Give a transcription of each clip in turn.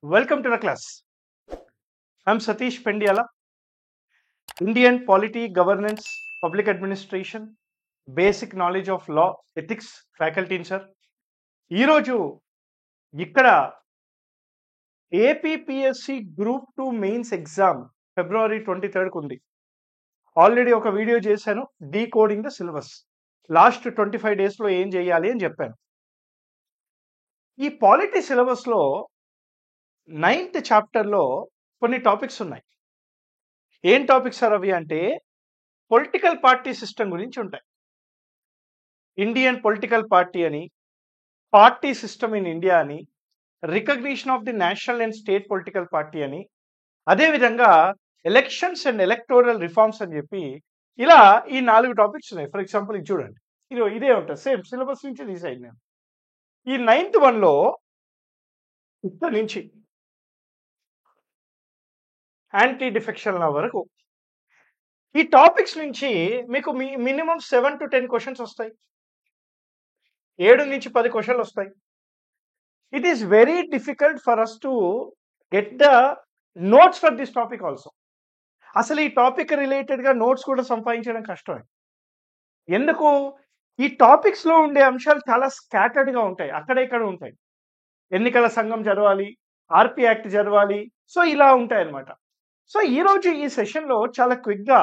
Welcome to the class. I'm Satish Pendiala, Indian Polity, Governance, Public Administration, Basic Knowledge of Law, Ethics, Faculty in Sir. ఈరోజు ఇక్కడ APPSC group 2 mains exam ఫిబ్రవరి 23 ఉంది. Already ఒక video చేశాను, decoding the syllabus. Last 25 డేస్లో ఏం చేయాలి అని చెప్పాను. ఈ పాలిటీ సిలబస్లో 9th చాప్టర్లో కొన్ని టాపిక్స్ ఉన్నాయి. ఏం టాపిక్స్ సార్ అవి అంటే పొలిటికల్ పార్టీ సిస్టమ్ గురించి ఉంటాయి. ఇండియన్ పొలిటికల్ పార్టీ అని, పార్టీ సిస్టమ్ ఇన్ ఇండియా అని, recognition of the national and state political party అని, అదేవిధంగా ఎలక్షన్స్ అండ్ ఎలక్టోరల్ రిఫార్మ్స్ అని చెప్పి ఇలా ఈ 4 టాపిక్స్ ఉన్నాయి. ఫర్ ఎగ్జాంపుల్ ఇది చూడండి, ఇదే ఉంటుంది, సేమ్ సిలబస్ నుంచి తీసాను నేను. ఈ 9th వన్లో ఇక్కడ నుంచి యాంటీ డిఫెక్షన్ లా వరకు ఈ టాపిక్స్ నుంచి మీకు మినిమం 7 to 10 క్వశ్చన్స్ వస్తాయి. 7 నుంచి 10 క్వశ్చన్లు వస్తాయి. It is very difficult for us to get the notes for this topic also. అసలు ఈ టాపిక్ రిలేటెడ్గా నోట్స్ కూడా సంపాదించడం కష్టమే. ఎందుకు? ఈ టాపిక్స్లో ఉండే అంశాలు చాలా స్కాటర్డ్గా ఉంటాయి, అక్కడ ఇక్కడ ఉంటాయి. ఎన్నికల సంఘం చదవాలి, ఆర్పి యాక్ట్ చదవాలి, సో ఇలా ఉంటాయి అన్నమాట. సో ఈరోజు ఈ సెషన్లో చాలా క్విక్గా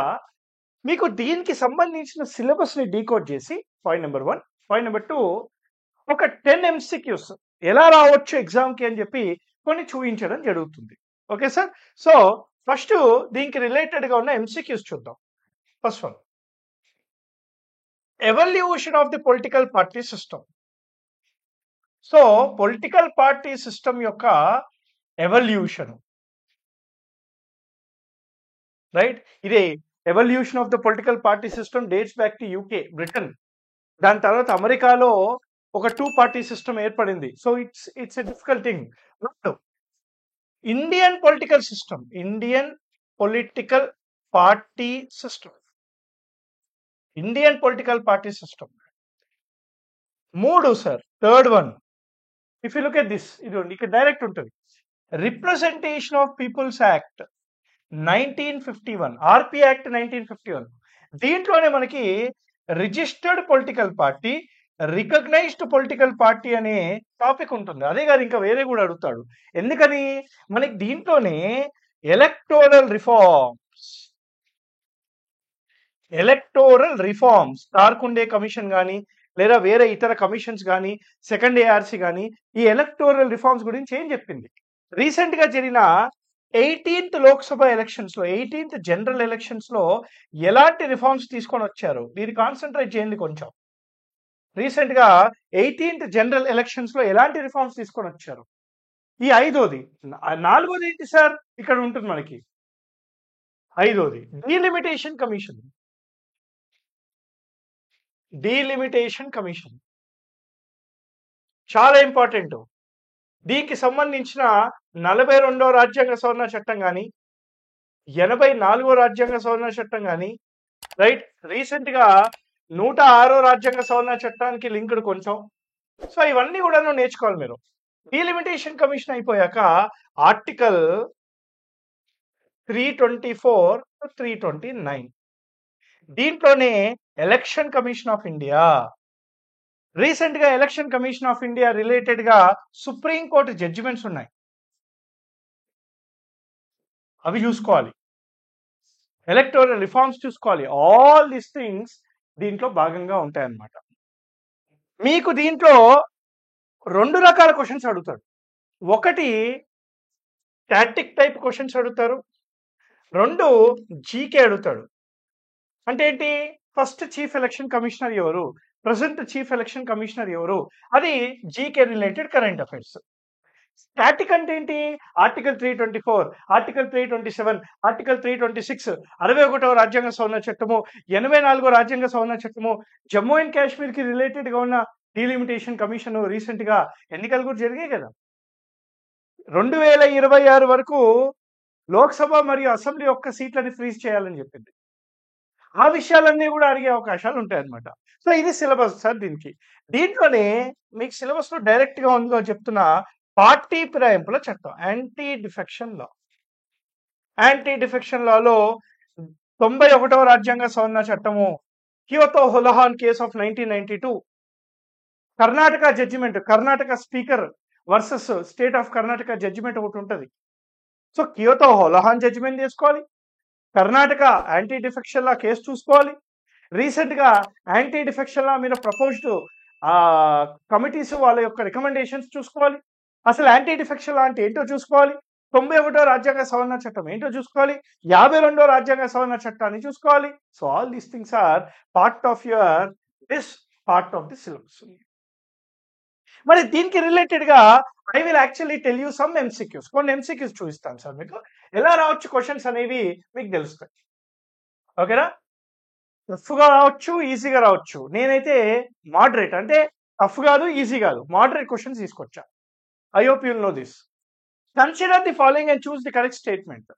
మీకు దీనికి సంబంధించిన సిలబస్ని డీకోడ్ చేసి పాయింట్ నెంబర్ 1, పాయింట్ నెంబర్ 2 ఒక 10 MCQs ఎలా రావచ్చు ఎగ్జామ్కి అని చెప్పి కొన్ని చూపించడం జరుగుతుంది. Okay sir. సో ఫస్ట్ దీనికి రిలేటెడ్గా ఉన్న MCQs చూద్దాం. First one, evolution of the political party system. So political party system యొక్క ఎవల్యూషన్, రైట్? ఇదే evolution of the political party system dates back to UK, Britain. దాని తర్వాత అమెరికాలో ఒక 2 పార్టీ సిస్టమ్ ఏర్పడింది. So it's a difficult thing. Indian political system, Indian political party system, Indian political party system. 3 sir, third one, if you look at this, ఇది ఇక్కడ direct ఉంటుంది, representation of peoples act 1951, RP act 1951. దీంట్లోనే మనకి registered political party, recognised political party అనే topic ఉంటుంది. అదే కాదు, ఇంకా వేరే కూడా అడుగుతాడు. ఎందుకని? మనకి దీంట్లోనే ఎలక్టోరల్ రిఫార్మ్స్ తార్కుండే కమిషన్ కానీ లేదా వేరే ఇతర కమిషన్స్ కానీ సెకండ్ ఏఆర్సి కానీ ఈ ఎలక్టోరల్ రిఫార్మ్స్ గురించి ఏం చెప్పింది. రీసెంట్గా జరిగిన 18th లోక్సభ ఎలక్షన్స్లో, 18th జనరల్ ఎలక్షన్స్లో ఎలాంటి రిఫార్మ్స్ తీసుకొని వచ్చారు, దీన్ని కాన్సన్ట్రేట్ చేయండి కొంచెం. రీసెంట్గా 18th జనరల్ ఎలక్షన్స్లో ఎలాంటి రిఫార్మ్స్ తీసుకొని వచ్చారు. ఈ 5వది. 4వది ఏంటి సార్? ఇక్కడ ఉంటుంది మనకి 5వది, డీలిమిటేషన్ కమిషన్. డీలిమిటేషన్ కమిషన్ చాలా ఇంపార్టెంట్. దీనికి సంబంధించిన 42వ రాజ్యాంగ సవరణ చట్టం కానీ 84వ రాజ్యాంగ సవరణ చట్టం కానీ, రైట్, రీసెంట్గా 106వ రాజ్యాంగ సవరణ చట్టానికి లింక్డ్ కొంచెం. సో ఇవన్నీ కూడా నేర్చుకోవాలి మీరు. డీలిమిటేషన్ కమిషన్ అయిపోయాక ఆర్టికల్ 324 to 329, దీంట్లోనే ఎలక్షన్ కమిషన్ ఆఫ్ ఇండియా. రీసెంట్గా ఎలక్షన్ కమిషన్ ఆఫ్ ఇండియా రిలేటెడ్గా సుప్రీంకోర్టు జడ్జిమెంట్స్ ఉన్నాయి, అవి చూసుకోవాలి. ఎలక్టోరల్ రిఫార్మ్స్ చూసుకోవాలి. ఆల్ దీస్ థింగ్స్ దీంట్లో భాగంగా ఉంటాయన్నమాట. మీకు దీంట్లో 2 రకాల క్వశ్చన్స్ అడుగుతాడు. ఒకటి స్టాటిక్ టైప్ క్వశ్చన్స్ అడుగుతారు, 2 జీకే అడుగుతాడు. అంటే ఏంటి? ఫస్ట్ చీఫ్ ఎలక్షన్ కమిషనర్ ఎవరు, ప్రజెంట్ చీఫ్ ఎలక్షన్ కమిషనర్ ఎవరు, అది GK related current affairs. Static అంటే ఏంటి? ఆర్టికల్ 324, ఆర్టికల్ 327, ఆర్టికల్ 326, 61వ రాజ్యాంగ సవరణ చట్టము, 84వ రాజ్యాంగ సవరణ చట్టము, జమ్మూ అండ్ కాశ్మీర్కి రిలేటెడ్గా ఉన్న డీలిమిటేషన్ కమిషన్. రీసెంట్గా ఎన్నికలు కూడా జరిగాయి కదా, 2026 వరకు లోక్సభ మరియు అసెంబ్లీ యొక్క సీట్లని ఫ్రీజ్ చేయాలని చెప్పింది. ఆ విషయాలన్నీ కూడా అడిగే అవకాశాలు ఉంటాయి అన్నమాట. సో ఇది సిలబస్ సార్ దీనికి. దీంట్లోనే మీకు సిలబస్లో డైరెక్ట్గా ఉందో చెప్తున్నా పార్టీ ఫిరాయింపుల చట్టం, anti defection law. Anti defection లాలో 91వ రాజ్యాంగ సవరణ చట్టము, Kihoto Hollohan case of 1992, Karnataka judgement, Karnataka speaker versus state of Karnataka judgement ఒకటి ఉంటుంది. సో కియోతో హొలహాన్ జడ్జిమెంట్ తీసుకోవాలి, Karnataka anti defection law case చూసుకోవాలి, రీసెంట్ గా యాంటీ డిఫెక్షన్ లా మీద ప్రపోజ్డ్ కమిటీస్ వాళ్ళ యొక్క రికమెండేషన్స్ చూసుకోవాలి, అసలు యాంటీ డిఫెక్షన్ లా అంటే ఏంటో చూసుకోవాలి, 91వ రాజ్యాంగ సవరణ చట్టం ఏంటో చూసుకోవాలి, 52వ రాజ్యాంగ సవరణ చట్టాన్ని చూసుకోవాలి. So all these things are part of your part of the syllabus. మరి దీనికి రిలేటెడ్ గా I will actually tell you some MCQs. కొన్ని ఎంసీక్యూస్ చూపిస్తాను సార్, మీకు ఎలా రావచ్చు క్వశ్చన్స్ అనేవి మీకు తెలుస్తాయి. ఓకేనా? టఫ్గా రావచ్చు, ఈజీగా రావచ్చు. నేనైతే మోడరేట్, అంటే టఫ్ కాదు ఈజీ కాదు, మోడరేట్ క్వశ్చన్స్ తీసుకొచ్చా. I hope you know this. Consider the following and choose the correct statement.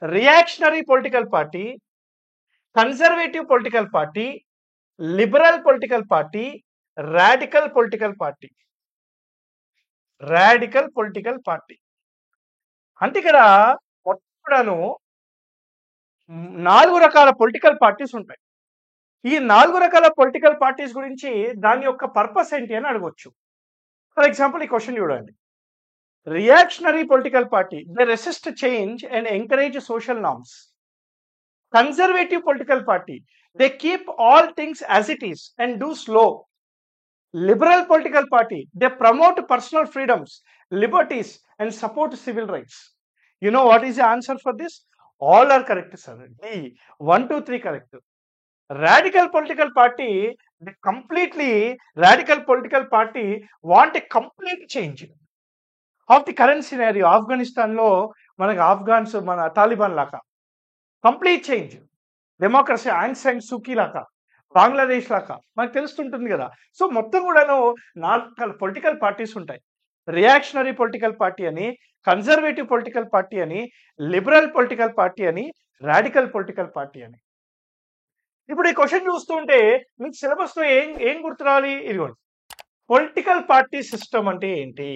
Reactionary political party, conservative political party, liberal political party, radical political party. Radical political party అంటే ఇక్కడ మొత్తను 4 రకాల political parties ఉంటాయి. ఈ 4 రకాల political parties గురించి దాని యొక్క purpose ఏంటి అని అడగొచ్చు. ఫర్ ఎగ్జాంపుల్ ఈ క్వశ్చన్ చూడండి. Reactionary political party, they resist change and encourage social norms. Conservative political party, they keep all things as it is and do slow. Liberal political party, they promote personal freedoms, liberties and support civil rights. You know what is the answer for this? All are correct, sir. D, 1, 2, 3 correct. Radical political party, they radical political party want a complete change of the current scenario. Afghanistan lo manaku Afghans mana Taliban laka complete change. Democracy Aung San Suu Kyi laka, Bangladesh లాగా మనకు తెలుస్తుంటుంది కదా. So మొత్తం కూడాను 4 political parties ఉంటాయి. Reactionary political party అని, conservative political party అని, liberal political party అని, radical political party అని. ఇప్పుడు ఈ క్వశ్చన్ చూస్తుంటే మీకు సిలబస్ లో ఏం గుర్తు రావాలి? ఇదిగోండి, పొలిటికల్ పార్టీ సిస్టమ్ అంటే ఏంటి,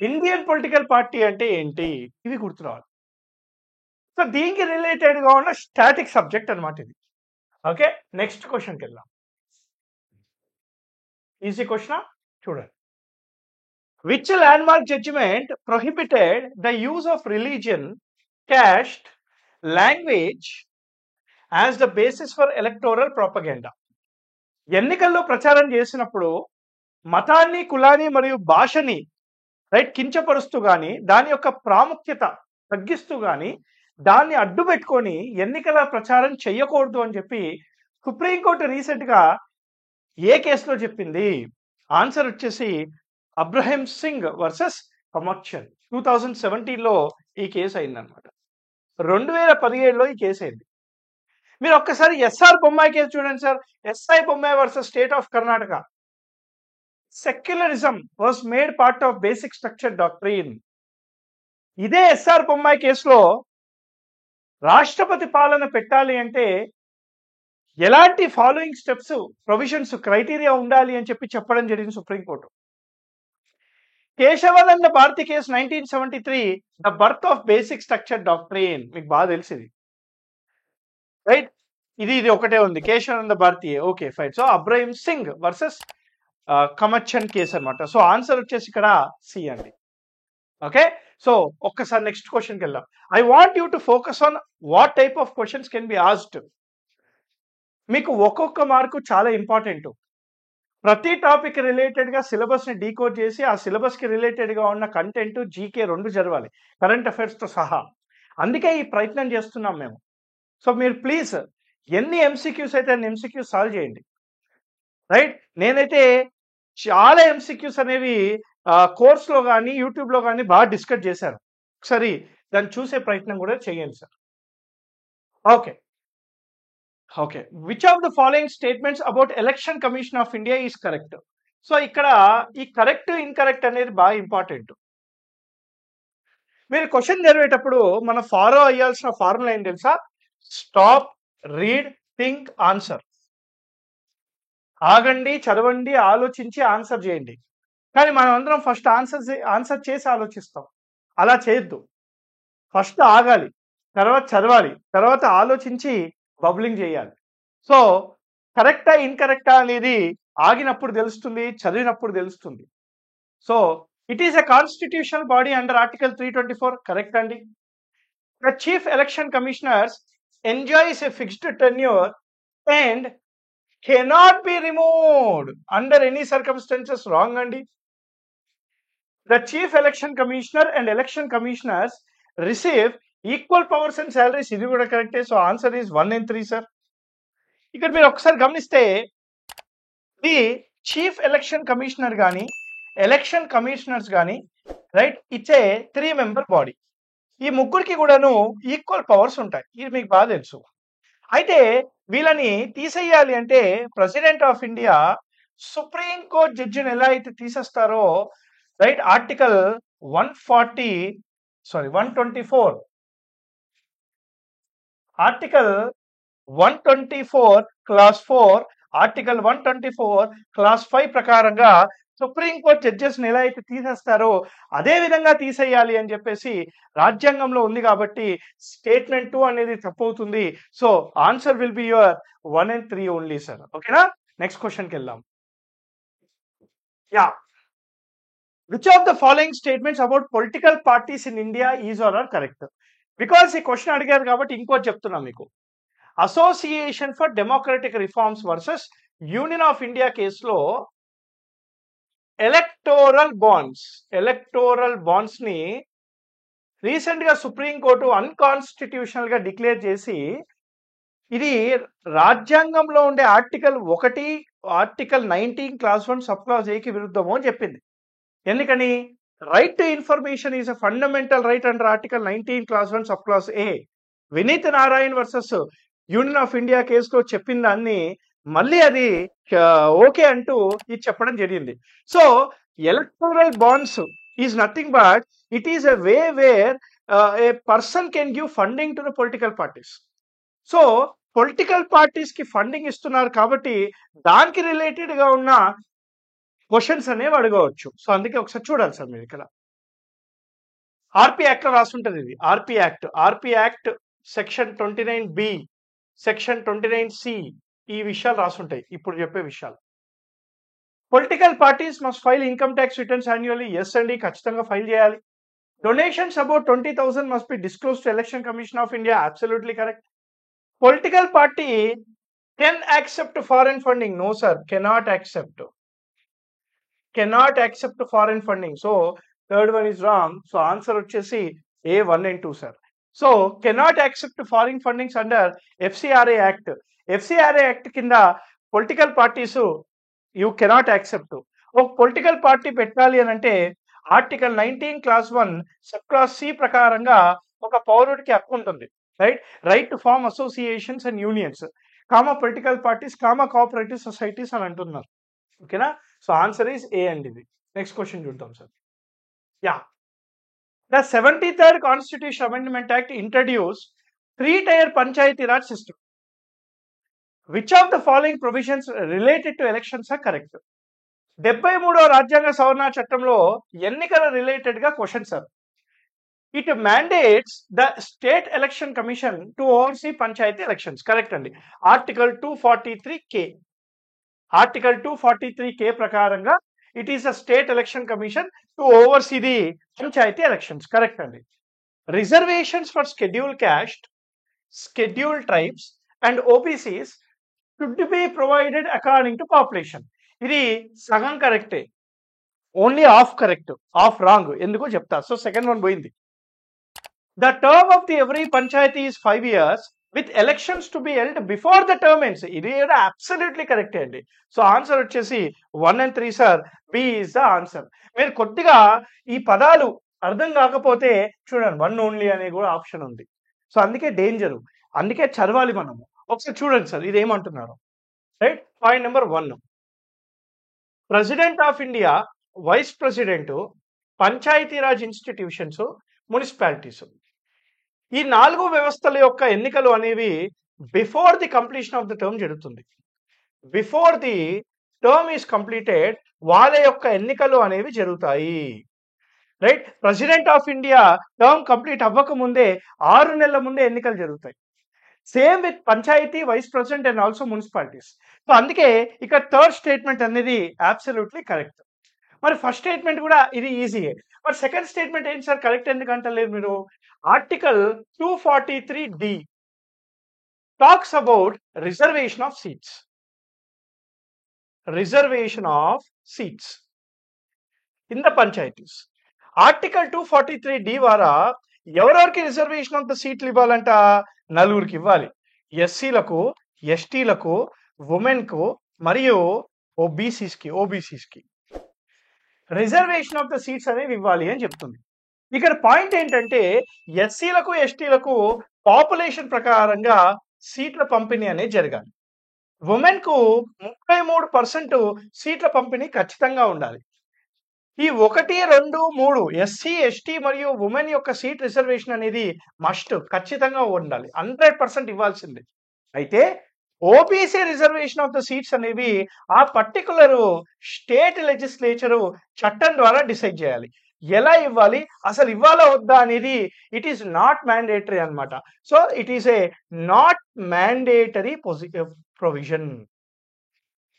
ఇండియన్ పొలిటికల్ పార్టీ అంటే ఏంటి, ఇవి గుర్తు రావాలి. సో దీనికి రిలేటెడ్ గా ఉన్న స్టాటిక్ సబ్జెక్ట్ అనమాట ఇది. ఓకే, నెక్స్ట్ క్వశ్చన్కి వెళ్దాం. ఈజీ క్వశ్చన్ చూడండి. Which landmark judgement prohibited the use of religion, caste, language as the basis for electoral propaganda? ఎన్నికల్లో ప్రచారం చేసినప్పుడు మతాన్ని, కులాన్ని మరియు భాషని కించపరుస్తూ కానీ, దాని యొక్క ప్రాముఖ్యత తగ్గిస్తూ కానీ, దాన్ని అడ్డు పెట్టుకొని ఎన్నికల ప్రచారం చెయ్యకూడదు అని చెప్పి సుప్రీంకోర్టు రీసెంట్ గా ఏ కేసులో చెప్పింది? ఆన్సర్ వచ్చేసి అబ్రహీం సింగ్ వర్సెస్ కమర్షియల్. 2017లో ఈ కేసు అయిందనమాట. 2017లో ఈ కేసు అయింది. మీరు ఒక్కసారి ఎస్ఆర్ బొమ్మాయి కేసు చూడండి sir. SI Bommai versus state of Karnataka. Secularism was made part of basic structure doctrine. ఇదే ఎస్ఆర్ బొమ్మాయి కేసులో రాష్ట్రపతి పాలన పెట్టాలి అంటే ఎలాంటి ఫాలోయింగ్ స్టెప్స్, ప్రొవిజన్స్, క్రైటీరియా ఉండాలి అని చెప్పి చెప్పడం జరిగింది supreme court. Kesavananda Bharati case 1973, the birth of basic structure doctrine. మీకు బాగా తెలిసింది రైట్. ఇది ఒకటే ఉంది, Kesavananda Bharati. Okay fine. So Abhiram Singh versus commercial case అనమాట. సో ఆన్సర్ వచ్చేసి ఇక్కడ సి అండి. ఓకే, సో ఒక్కసారి నెక్స్ట్ క్వశ్చన్కి వెళ్దాం. I want you to focus on what type of questions can be asked. మీకు ఒక్కొక్క మార్కు చాలా ఇంపార్టెంట్. ప్రతి టాపిక్ రిలేటెడ్ గా సిలబస్ ని డీకోడ్ చేసి ఆ సిలబస్ కి రిలేటెడ్ గా ఉన్న కంటెంట్, జీకే 2 జరగాలి, కరెంట్ అఫైర్స్ తో సహా. అందుకే ఈ ప్రయత్నం చేస్తున్నాం మేము. సో మీరు ప్లీజ్ ఎన్ని ఎంసీక్యూస్ అయితే అన్ని ఎంసీక్యూస్ సాల్వ్ చేయండి రైట్. నేనైతే చాలా ఎంసీక్యూస్ అనేవి కోర్స్లో కానీ యూట్యూబ్లో కానీ బాగా డిస్కస్ చేశాను. ఒకసారి దాన్ని చూసే ప్రయత్నం కూడా చేయండి sir. Okay okay, which of the following statements about election commission of India is correct? So ఇక్కడ ఈ కరెక్ట్, ఇన్కరెక్ట్ అనేది బాగా ఇంపార్టెంట్. మీరు క్వశ్చన్ చదివేటప్పుడు మనం ఫాలో అయ్యాల్సిన ఫార్ములా ఏం తెలుసా? Stop, read, think, answer. ఆగండి, చదవండి, ఆలోచించి ఆన్సర్ చేయండి. కానీ మనం అందరం ఫస్ట్ ఆన్సర్ చేసి ఆలోచిస్తాం. అలా చేయొద్దు. ఫస్ట్ ఆగాలి, తర్వాత చదవాలి, తర్వాత ఆలోచించి బబ్లింగ్ చేయాలి. సో కరెక్టా ఇన్కరెక్టా అనేది ఆగినప్పుడు తెలుస్తుంది, చదివినప్పుడు తెలుస్తుంది. So it is a constitutional body under article 324. Correct అండి. The chief election commissioners enjoys a fixed tenure and cannot be removed under any circumstances. Wrong అండి. The chief election commissioner and election commissioners receive equal powers and salaries. ఇది కూడా కరెక్టే. So answer is 1 and 3 sir. ఇక్కడ మీరు ఒకసారి గమనిస్తే the chief election commissioner కానీ election commissioners కానీ right it's a 3 member body. ఈ ముగ్గురికి కూడాను ఈక్వల్ పవర్స్ ఉంటాయి. ఇది మీకు బాగా తెలుసు. అయితే వీళ్ళని తీసేయాలి అంటే president of India supreme court జడ్జిని ఎలా అయితే తీసేస్తారో right article 124 article 124 clause 4 article 124 clause 5 ప్రకారంగా సుప్రీం కోర్ట్ జడ్జెస్ ఎలా అయితే తీసేస్తారో అదే విధంగా తీసేయాలి అని చెప్పేసి రాజ్యాంగంలో ఉంది. కాబట్టి స్టేట్మెంట్ 2 అనేది తప్పవుతుంది. So answer will be your 1 and 3 only sir. ఓకేనా. నెక్స్ట్ క్వశ్చన్కి వెళ్దాం. Yeah, which of the following statements about political parties in India is or are correct? Because ఈ క్వశ్చన్ అడిగారు కాబట్టి ఇంకోటి చెప్తున్నా మీకు. Association for democratic reforms versus Union of India కేసులో ఎలక్టోరల్ బాండ్స్ ని రీసెంట్ గా సుప్రీం కోర్టు అన్కాన్స్టిట్యూషనల్ గా డిక్లేర్ చేసి ఇది రాజ్యాంగంలో ఉండే ఆర్టికల్ 19 క్లాస్ 1 సబ్ క్లాస్ ఏకి విరుద్ధము అని చెప్పింది. ఎందుకని? Right to information is a fundamental right under article 19 clause 1 sub clause A. Vineet Narayan versus Union of India కేసులో చెప్పిన దాన్ని మళ్ళీ అది ఓకే అంటూ ఇది చెప్పడం జరిగింది. So electoral bonds is nothing but it is a way wear A person can give funding to the political parties. So political parties కి ఫండింగ్ ఇస్తున్నారు కాబట్టి దానికి రిలేటెడ్ గా ఉన్న క్వశ్చన్స్ అనేవి అడగవచ్చు. సో అందుకే ఒకసారి చూడాలి సార్ మీరు ఇక్కడ. ఆర్పి యాక్ట్ లో రాసుంటది ఇది. ఆర్పి act section 29B section 29C ఈ విషయాలు రాసుంటాయి ఇప్పుడు చెప్పే విషయాలు. Political parties must file income tax returns annually. Yes అండి, ఖచ్చితంగా ఫైల్ చేయాలి. Donations about 20,000 must be disclose to election commission of India. Absolutely correct. Political party can accept foreign funding. No sir, cannot accept foreign funding. So third one is wrong. So answer వచ్చేసి A 1 and 2 sir. So cannot accept foreign fundings under FCRA act. FCRA act కింద political parties you cannot accept. ఒక political party పెట్టాలి అని అంటే article 19 clause 1 sub clause C ప్రకారంగా ఒక పౌరుడికి హక్కు ఉంటుంది. Right to form associations and unions, political parties, cooperative societies అని అంటున్నారు. ఓకేనా. సో ఆన్సర్ ఈస్ ఏ అండి ఇది. నెక్స్ట్ క్వశ్చన్ చూద్దాం sir. Yeah, the 73rd constitution amendment act introduce 3-tier panchayati raj system. Which of the following provisions related to elections are correct? 73వ రాజ్యాంగ సవరణ చట్టంలో ఎన్నికల రిలేటెడ్ గా question sir. It mandates the state election commission to oversee panchayati elections. Correct అండి. Article 243K ప్రకారంగా it is a state election commission to oversee the panchayati elections. Correct అండి. Reservations for schedule caste, schedule tribes and OBCs should be provided according to population. ఇది సగం కరెక్టే, only half correct, half wrong. ఎందుకో చెప్తా. So second one పోయింది. The term of the every panchayati is 5 years with elections to be held before the term ends. ఇది కూడా absolutely కరెక్టే అండి. సో ఆన్సర్ వచ్చేసి 1 and 3 sir. B is the answer. మీరు కొద్దిగా ఈ పదాలు అర్థం కాకపోతే చూడండి 1 only అనే కూడా ఆప్షన్ ఉంది. సో అందుకే డేంజరు, అందుకే చదవాలి మనము. ఒకసారి చూడండి సార్ ఇది ఏమంటున్నారు. Right, point number 1, president of India, vice president, panchayati raj institutions, municipalities, ఈ 4 వ్యవస్థల యొక్క ఎన్నికలు అనేవి before the completion of the term జరుగుతుంది. Before the term is completed వాళ్ళ యొక్క ఎన్నికలు అనేవి జరుగుతాయి. Right, president of India term complete అవ్వక ముందే 6 నెలల ముందే ఎన్నికలు జరుగుతాయి. Same with panchayati, vice president and also municipalities. So అందుకే ఇక్కడ థర్డ్ స్టేట్మెంట్ అనేది అబ్సల్యూట్లీ కరెక్ట్. మరి ఫస్ట్ స్టేట్మెంట్ కూడా ఇది ఈజీయే. మరి సెకండ్ స్టేట్మెంట్ ఏంటి సార్ కరెక్ట్ ఎందుకంటలేదు మీరు? Article 243D talks about reservation of seats. Reservation of seats in the panchayats. Article 243D ద్వారా ఎవరెవరికి రిజర్వేషన్ ఆఫ్ ద సీట్లు ఇవ్వాలంట? నలుగురికి ఇవ్వాలి. ఎస్సీలకు, ఎస్టీలకు, ఉమెన్కు మరియు ఓబీసీస్కి రిజర్వేషన్ ఆఫ్ ద సీట్స్ అనేవి ఇవ్వాలి అని చెప్తుంది. ఇక్కడ పాయింట్ ఏంటంటే ఎస్సీలకు, ఎస్టీలకు పాపులేషన్ ప్రకారంగా సీట్ల పంపిణీ అనేది జరగాలి. ఉమెన్కు 33% సీట్ల పంపిణీ ఖచ్చితంగా ఉండాలి. ఈ 1, 2, 3 ఎస్సీ, ఎస్టీ మరియు ఉమెన్ యొక్క సీట్ రిజర్వేషన్ అనేది మస్ట్ ఖచ్చితంగా ఉండాలి, 100% ఇవ్వాల్సిందే. అయితే OBC reservation of the seats అనేవి ఆ పర్టికులర్ స్టేట్ లెజిస్లేచరు చట్టం ద్వారా డిసైడ్ చేయాలి. ఎలా ఇవ్వాలి, అసలు ఇవ్వాలా వద్దా అనేది ఇట్ ఈస్ నాట్ మ్యాండేటరీ అనమాట. So it is a not mandatory provision.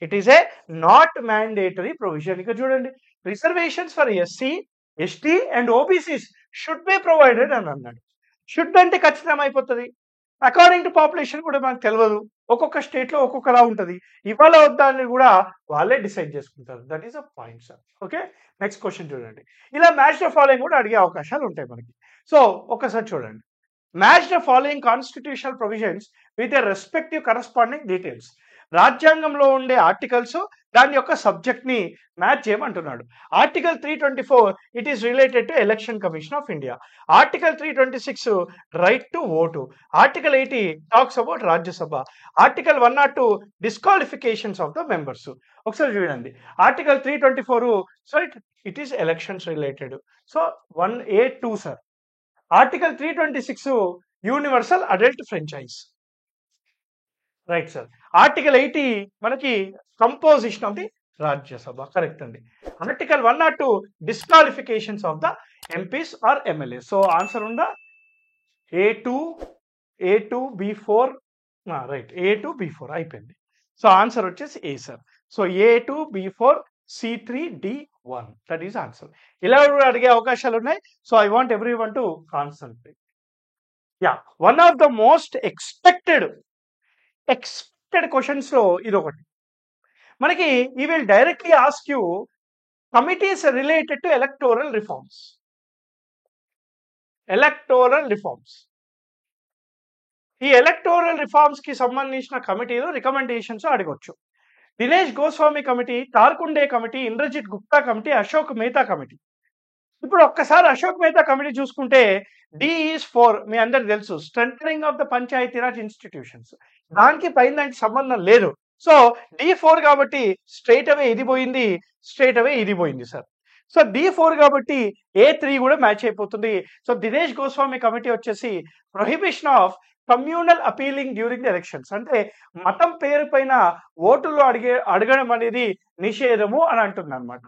It is a not mandatory provision. ఇక్కడ చూడండి, reservations for SC, ST and OBCs should be provided అని అన్నాడు. షుడ్ అంటే ఖచ్చితం అయిపోతుంది. అకార్డింగ్ టు పాపులేషన్ కూడా మనకు తెలియదు, ఒక్కొక్క స్టేట్లో ఒక్కొక్కలా ఉంటుంది. ఇవాళ వద్దా అని కూడా వాళ్ళే డిసైడ్ చేసుకుంటారు. That is a point sir. Okay, next question చూడండి. ఇలా మ్యాచ్ ద ఫాలోయింగ్ కూడా అడిగే అవకాశాలు ఉంటాయి మనకి. సో ఒకసారి చూడండి, match the following constitutional provisions with a respective corresponding details. రాజ్యాంగంలో ఉండే ఆర్టికల్స్ దాని యొక్క సబ్జెక్ట్ ని మ్యాచ్ చేయమంటున్నాడు. Article 324 it is related to election commission of India. Article 326 right to vote. Article 80 talks about Rajya Sabha. Article 102 disqualifications of the members. ఒకసారి చూడండి, article 324 so it is elections related. So 1A2 sir. Article 326 universal adult franchise. Right sir. Article 80 మనకి composition of the Rajya Sabha. Correct అండి. Article 102 disqualifications of the MPs or MLA. So answer ఉందా? A2 B4 right, A2 B4 అయిపోయింది. So answer వచ్చేసి A sir. So A2 B4 C3 D1 that is answer. ఇలా అడిగే అవకాశాలు ఉన్నాయి. So I want everyone to concentrate. Yeah, one of the most expected questions లో ఇది ఒకటి మనకి. He will directly ask you committees related to electoral reforms. ఈ electoral reforms కి సంబంధించిన కమిటీలు రికమెండేషన్స్ అడగొచ్చు. Dinesh Goswami committee, Tarkunde committee, Indrajit Gupta committee, Ashok Mehta committee. ఇప్పుడు ఒక్కసారి అశోక్ మెహతా కమిటీ చూసుకుంటే డి ఈస్ 4 మీ అందరికి తెలుసు, strengthening of the Panchayati Raj institutions. దానికి పైన దానికి సంబంధం లేదు. సో D4 కాబట్టి స్ట్రైట్ అవే ఇది పోయింది, స్ట్రైట్ అవే ఇది పోయింది సార్. సో D4 కాబట్టి A3 కూడా మ్యాచ్ అయిపోతుంది. సో దినేష్ గోస్వామి కమిటీ వచ్చేసి prohibition of communal appealing during the elections, అంటే మతం పేరు పైన ఓటులు అడగడం అనేది నిషేధము అని అంటుంది అనమాట.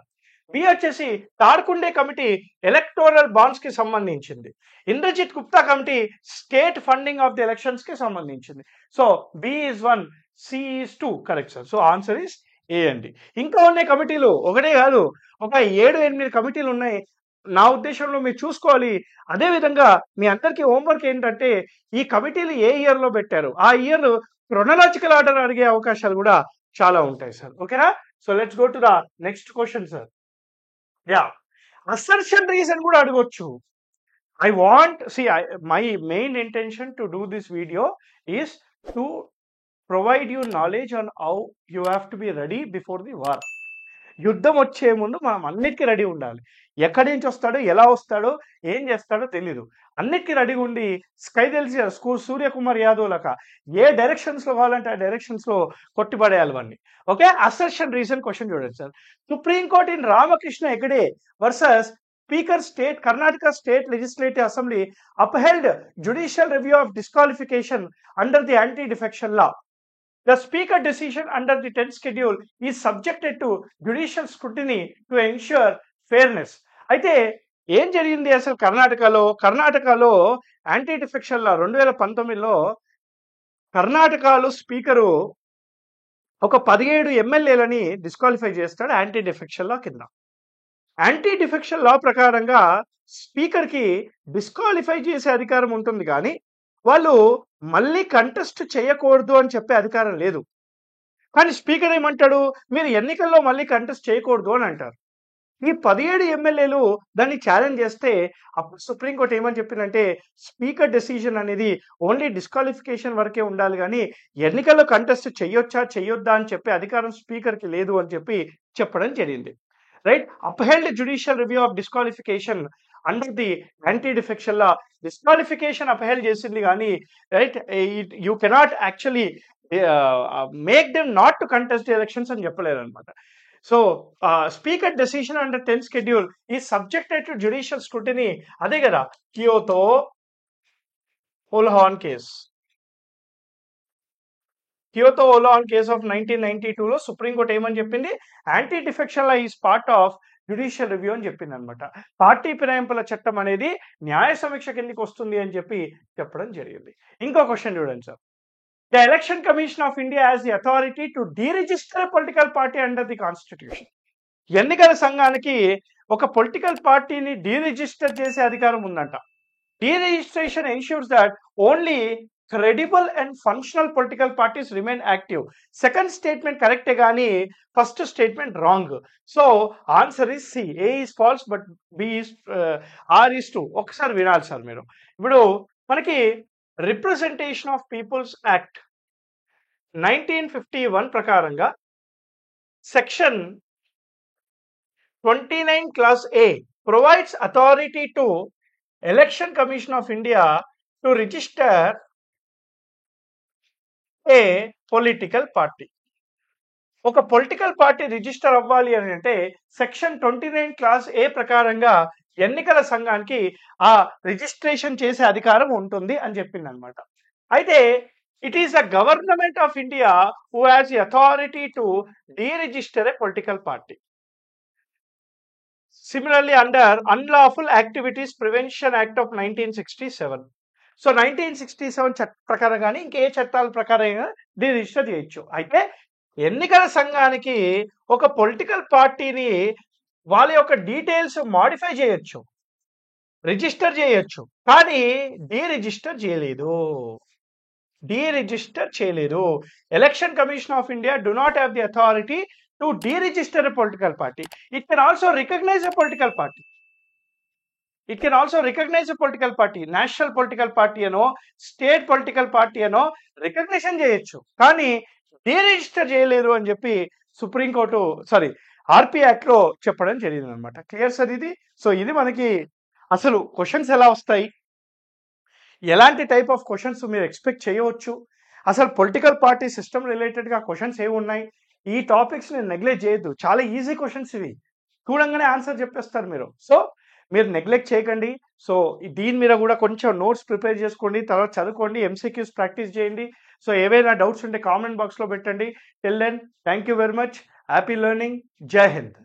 బి వచ్చేసి తార్కుండే కమిటీ ఎలక్టోరల్ బాండ్స్ కి సంబంధించింది. Indrajit Gupta committee state funding of the elections కి సంబంధించింది. So B is 1, C is 2 correct sir. So answer is A అండి. ఇంకా ఉన్న కమిటీలు ఒకటే కాదు, ఒక 7-8 కమిటీలు ఉన్నాయి. నా ఉద్దేశంలో మీరు చూసుకోవాలి. అదే విధంగా మీ అందరికీ హోంవర్క్ ఏంటంటే ఈ కమిటీలు ఏ ఇయర్ లో పెట్టారు, ఆ ఇయర్ క్రొనలాజికల్ ఆర్డర్ అడిగే అవకాశాలు కూడా చాలా ఉంటాయి సార్. ఓకేనా? So let's go to the next question sir. Yeah, assertion reason కూడా అడగొచ్చు. I want, see, my main intention to do this video is to provide you knowledge on how you have to be ready before the war. యుద్ధం వచ్చే ముందు మనం అన్నిటికీ ready ఉండాలి. ఎక్కడి నుంచి వస్తాడో, ఎలా వస్తాడో, ఏం చేస్తాడో తెలీదు. అన్నిటికీ రెడీగా ఉండి స్కై తెలిసి సూర్యకుమార్ యాదవ్ లక ఏ డైరెక్షన్స్ లో కావాలంటే ఆ డైరెక్షన్స్ లో కొట్టిపడేయాలి అవన్నీ. ఓకే, అసర్షన్ రీజన్ క్వశ్చన్ చూడండి sir. Supreme court in Ramakrishna Hegde versus Speaker State, Karnataka State Legislative Assembly upheld judicial review of disqualification under the anti-defection law. The speaker decision under the 10th schedule is subjected to judicial scrutiny to ensure fairness. అయితే ఏం జరిగింది అసలు కర్ణాటకలో anti defection లా 2019లో కర్ణాటకలో speaker ఒక 17 ఎమ్మెల్యేలని disqualify చేస్తాడు anti defection లా కింద. యాంటీ డిఫెక్షన్ లా ప్రకారంగా స్పీకర్ కి డిస్క్వాలిఫై చేసే అధికారం ఉంటుంది కానీ వాళ్ళు మళ్ళీ కంటెస్ట్ చేయకూడదు అని చెప్పే అధికారం లేదు. కానీ స్పీకర్ ఏమంటాడు, మీరు ఎన్నికల్లో మళ్ళీ కంటెస్ట్ చేయకూడదు అని అంటారు. ఈ 17 ఎమ్మెల్యేలు దాన్ని ఛాలెంజ్ చేస్తే అప్పుడు సుప్రీంకోర్టు ఏమని చెప్పిందంటే స్పీకర్ డెసిషన్ అనేది ఓన్లీ డిస్క్వాలిఫికేషన్ వరకే ఉండాలి కానీ ఎన్నికల్లో కంటెస్ట్ చేయొచ్చా చేయొద్దా అని చెప్పే అధికారం స్పీకర్కి లేదు అని చెప్పడం జరిగింది. Right, upheld judicial review of disqualification under the anti defection law. Disqualification upheld చేసింది కానీ right you cannot actually make them not to contest elections అని చెప్పలేదు అనమాట. So speaker decision under 10th schedule ఈ సబ్జెక్టెడ్ టు జ్యుడిషియల్ స్క్రూటినీ. అదే కదా కియోతో ఓల్హాన్ case of 1992లో supreme court ఏమని చెప్పింది, anti defection law is part of judicial review అని చెప్పింది అనమాట. పార్టీ ఫిరాయింపుల చట్టం అనేది న్యాయ సమీక్ష కిందకి వస్తుంది అని చెప్పడం జరిగింది. ఇంకో క్వశ్చన్ చూడండి sir. The Election Commission of India has the authority to deregister a political party under the Constitution. ఎన్నికల సంఘానికి ఒక పొలిటికల్ పార్టీని డీరిజిస్టర్ చేసే అధికారం ఉందంట. Deregistration ensures that only credible and functional political parties remain active. Second statement కరెక్టే కానీ first statement wrong. So answer is C. A is false but B is R is true. ఒకసారి వినాలి సార్ మీరు. ఇప్పుడు మనకి రిప్రజెంటేషన్ ఆఫ్ పీపుల్స్ యాక్ట్ 1951 ప్రకారంగా section 29 clause A provides authority to Election Commission of India to register a political party. ఒక political party register అవ్వాలి అని అంటే సెక్షన్ 29 clause A ప్రకారంగా ఎన్నికల సంఘానికి ఆ రిజిస్ట్రేషన్ చేసే అధికారం ఉంటుంది అని చెప్పింది అనమాట. అయితే it is the government of India who has the authority to deregister a political party. Similarly under unlawful activities prevention act of 1967. So 1967 చట్ట ప్రకారం కానీ ఇంకే చట్టాల ప్రకారం డీరిజిస్టర్ చేయొచ్చు. అయితే ఎన్నికల సంఘానికి ఒక పొలిటికల్ పార్టీని వాళ్ళ యొక్క డీటెయిల్స్ మాడిఫై చేయొచ్చు, రిజిస్టర్ చేయొచ్చు, కానీ డీరిజిస్టర్ చేయలేదు. Election commission of India do not have the authority to deregister a political party. It can also recognise a political party. National political party అనో స్టేట్ పొలిటికల్ పార్టీ అనో recognition చేయొచ్చు, కానీ deregister చేయలేదు అని చెప్పి సుప్రీంకోర్టు ఆర్పీ యాక్ట్ లో చెప్పడం జరిగింది అనమాట. క్లియర్ సార్ ఇది. సో ఇది మనకి అసలు క్వశ్చన్స్ ఎలా వస్తాయి, ఎలాంటి టైప్ ఆఫ్ క్వశ్చన్స్ మీరు ఎక్స్పెక్ట్ చేయవచ్చు, అసలు పొలిటికల్ పార్టీ సిస్టమ్ రిలేటెడ్గా క్వశ్చన్స్ ఏమి ఉన్నాయి, ఈ టాపిక్స్ నేను నెగ్లెక్ట్ చేయొద్దు. చాలా ఈజీ క్వశ్చన్స్ ఇవి, చూడంగానే ఆన్సర్ చెప్పేస్తారు మీరు. సో మీరు నెగ్లెక్ట్ చేయకండి. సో దీని మీద కూడా కొంచెం నోట్స్ ప్రిపేర్ చేసుకోండి, తర్వాత చదువుకోండి, ఎంసీక్యూస్ ప్రాక్టీస్ చేయండి. సో ఏవైనా డౌట్స్ ఉంటే కామెంట్ బాక్స్లో పెట్టండి. Till then thank you very much. Happy learning. జై హింద్.